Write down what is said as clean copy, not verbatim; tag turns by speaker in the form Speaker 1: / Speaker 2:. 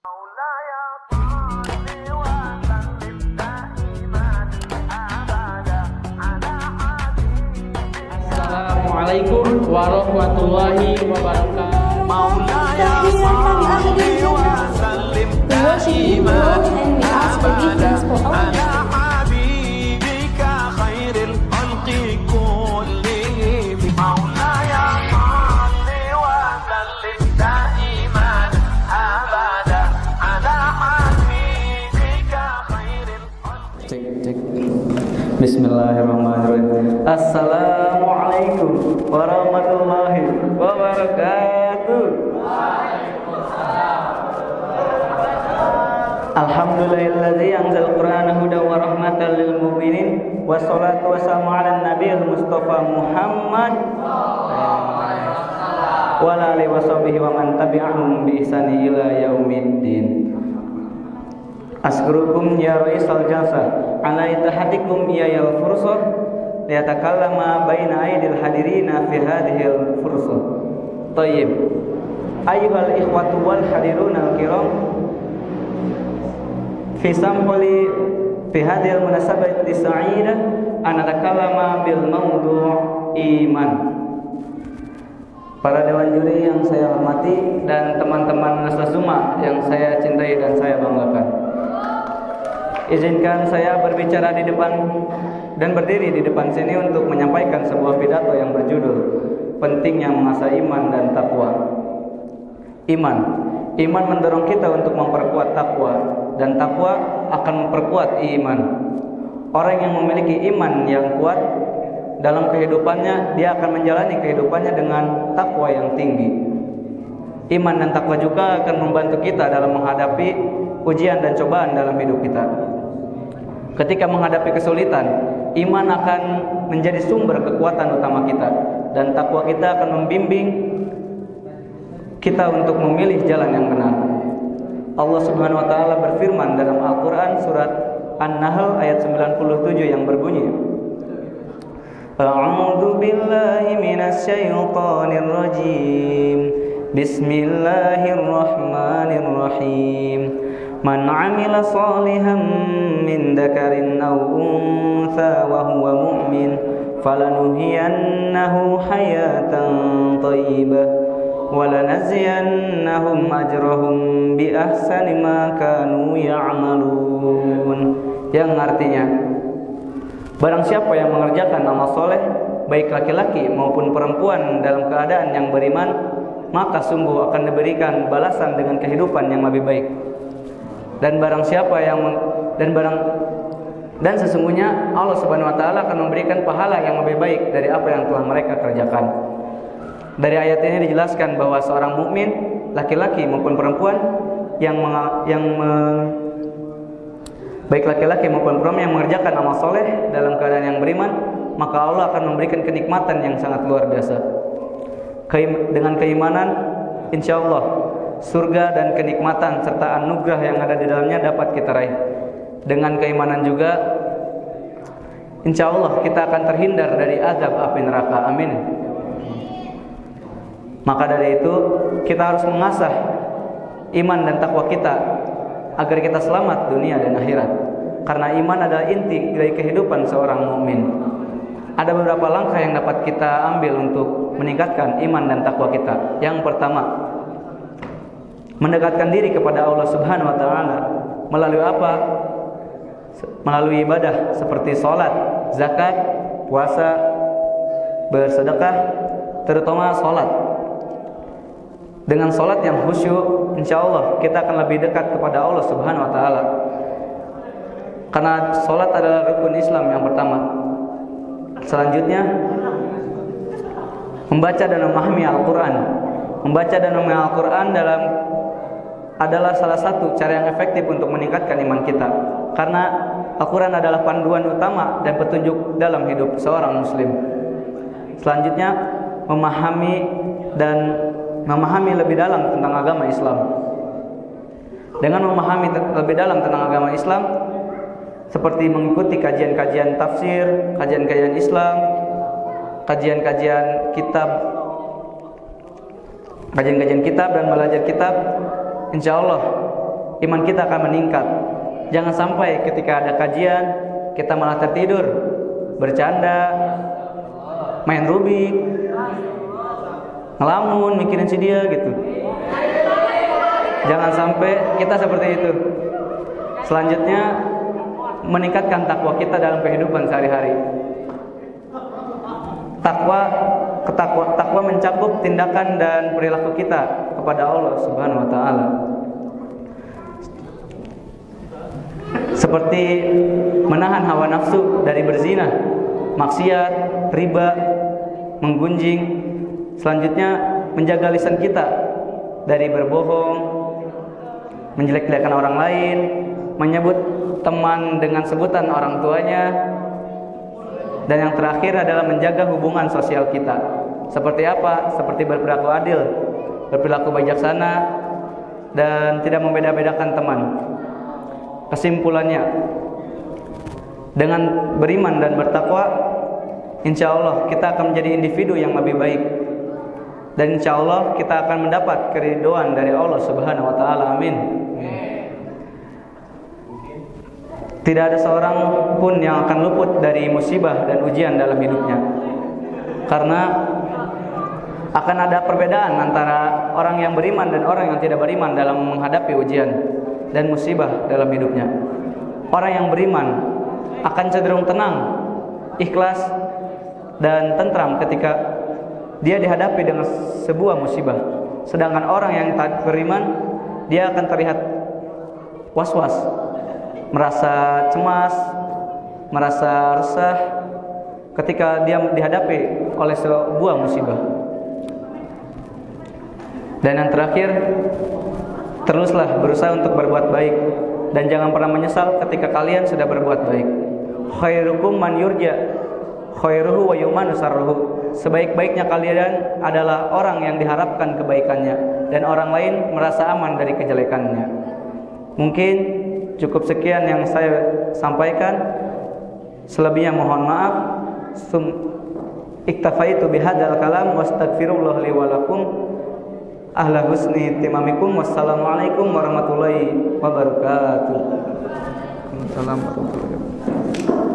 Speaker 1: Assalamualaikum warahmatullahi wabarakatuh.
Speaker 2: Maulaya salli wa sallim daiman abadan ala habibika khairil khalqi kullihim. Maulaya salli wa sallim daiman abadan ala habibika khairil khalqi.
Speaker 1: Cek. Bismillahirrahmanirrahim. Assalamualaikum warahmatullahi wabarakatuh. Alhamdulillahilladzi anzal Qur'ana hudan wa rahmatan lil mu'minin wassalatu wassalamu ala nabiyil mustafa Muhammad wa ala alihi washabihi wa man tabi'ahum bi ihsani ila yaumiddin. Askurukum ya raisal jasa ala itahadikum ya yal fursah liyatakallama baina aidil hadirina fi hadhil fursah. Thayyib. Ayyuhal ikhwatu wal hadiruna al-kiram, fi samhuli fi hadhil munasabati sa'idah ana takallama bil mawdu' iman. Para dewan juri yang saya hormati dan teman-teman Nasrasuma yang saya cintai dan saya banggakan. Izinkan saya berbicara di depan dan berdiri di depan sini untuk menyampaikan sebuah pidato yang berjudul pentingnya mengasah iman dan takwa. Iman mendorong kita untuk memperkuat takwa, dan takwa akan memperkuat iman. Orang yang memiliki iman yang kuat dalam kehidupannya, dia akan menjalani kehidupannya dengan takwa yang tinggi. Iman dan takwa juga akan membantu kita dalam menghadapi ujian dan cobaan dalam hidup kita. Ketika menghadapi kesulitan, iman akan menjadi sumber kekuatan utama kita, dan takwa kita akan membimbing kita untuk memilih jalan yang benar. Allah Subhanahu wa taala berfirman dalam Al-Qur'an surat An-Nahl ayat 97 yang berbunyi, A'udzu billahi minasy syaithanir rajim. Bismillahirrahmanirrahim. Man 'amila shalihan min dzakarin aw untha wa huwa mu'min falanuhyiyannahu hayatan thayyibah wa lanajziyannahum ajrahum bi ahsani ma kanu ya'malun. Yang artinya, barang siapa yang mengerjakan amal soleh, baik laki-laki maupun perempuan dalam keadaan yang beriman, maka sungguh akan diberikan balasan dengan kehidupan yang lebih baik. Dan sesungguhnya Allah Subhanahu wa taala akan memberikan pahala yang lebih baik dari apa yang telah mereka kerjakan. Dari ayat ini dijelaskan bahwa seorang mukmin, laki-laki maupun perempuan baik laki-laki maupun perempuan yang mengerjakan amal soleh dalam keadaan yang beriman, maka Allah akan memberikan kenikmatan yang sangat luar biasa. Dengan keimanan, insya Allah surga dan kenikmatan serta anugerah yang ada di dalamnya dapat kita raih. Dengan keimanan juga, insya Allah kita akan terhindar dari azab api neraka. Amin. Maka dari itu kita harus mengasah iman dan takwa kita agar kita selamat dunia dan akhirat. Karena iman adalah inti dari kehidupan seorang mukmin. Ada beberapa langkah yang dapat kita ambil untuk meningkatkan iman dan takwa kita. Yang pertama, mendekatkan diri kepada Allah Subhanahu wa taala melalui apa? Melalui ibadah seperti salat, zakat, puasa, bersedekah, terutama salat. Dengan salat yang khusyuk, insyaallah kita akan lebih dekat kepada Allah Subhanahu wa taala. Karena salat adalah rukun Islam yang pertama. Selanjutnya, membaca dan memahami Al-Qur'an. Membaca dan memahami Al-Qur'an adalah salah satu cara yang efektif untuk meningkatkan iman kita. Karena Al-Quran adalah panduan utama dan petunjuk dalam hidup seorang muslim. Selanjutnya, memahami lebih dalam tentang agama Islam. Dengan memahami lebih dalam tentang agama Islam, seperti mengikuti kajian-kajian tafsir, kajian-kajian Islam, kajian-kajian kitab dan belajar kitab, insya Allah iman kita akan meningkat. Jangan sampai ketika ada kajian kita malah tertidur, bercanda, main rubik, ngelamun, mikirin si dia gitu. Jangan sampai kita seperti itu. Selanjutnya, meningkatkan takwa kita dalam kehidupan sehari-hari. Takwa mencakup tindakan dan perilaku kita kepada Allah Subhanahu wa taala. Seperti menahan hawa nafsu dari berzina, maksiat, riba, menggunjing. Selanjutnya, menjaga lisan kita dari berbohong, menjelek-jelekan orang lain, menyebut teman dengan sebutan orang tuanya. Dan yang terakhir adalah menjaga hubungan sosial kita. Seperti apa? Seperti berperilaku adil, berperilaku bijaksana, dan tidak membeda-bedakan teman. Kesimpulannya, dengan beriman dan bertakwa, insya Allah kita akan menjadi individu yang lebih baik. Dan insya Allah kita akan mendapat keridhaan dari Allah Subhanahu wa taala. Amin. Tidak ada seorang pun yang akan luput dari musibah dan ujian dalam hidupnya. Karena akan ada perbedaan antara orang yang beriman dan orang yang tidak beriman dalam menghadapi ujian dan musibah dalam hidupnya. Orang yang beriman akan cenderung tenang, ikhlas, dan tentram ketika dia dihadapi dengan sebuah musibah. Sedangkan orang yang tak beriman, dia akan terlihat was-was, merasa cemas, merasa resah ketika dia dihadapi oleh sebuah musibah. Dan yang terakhir, teruslah berusaha untuk berbuat baik dan jangan pernah menyesal ketika kalian sudah berbuat baik. Khairukum man yurja khairuhu wa yumanu sarruhu. Sebaik-baiknya kalian adalah orang yang diharapkan kebaikannya dan orang lain merasa aman dari kejelekannya. Mungkin cukup sekian yang saya sampaikan. Selebihnya mohon maaf. Iktafaitu bihadzal kalam wastaghfirullah li wa lakum. Ahla husni timamikum. Wassalamualaikum warahmatullahi wabarakatuh. Assalamualaikum warahmatullahi wabarakatuh.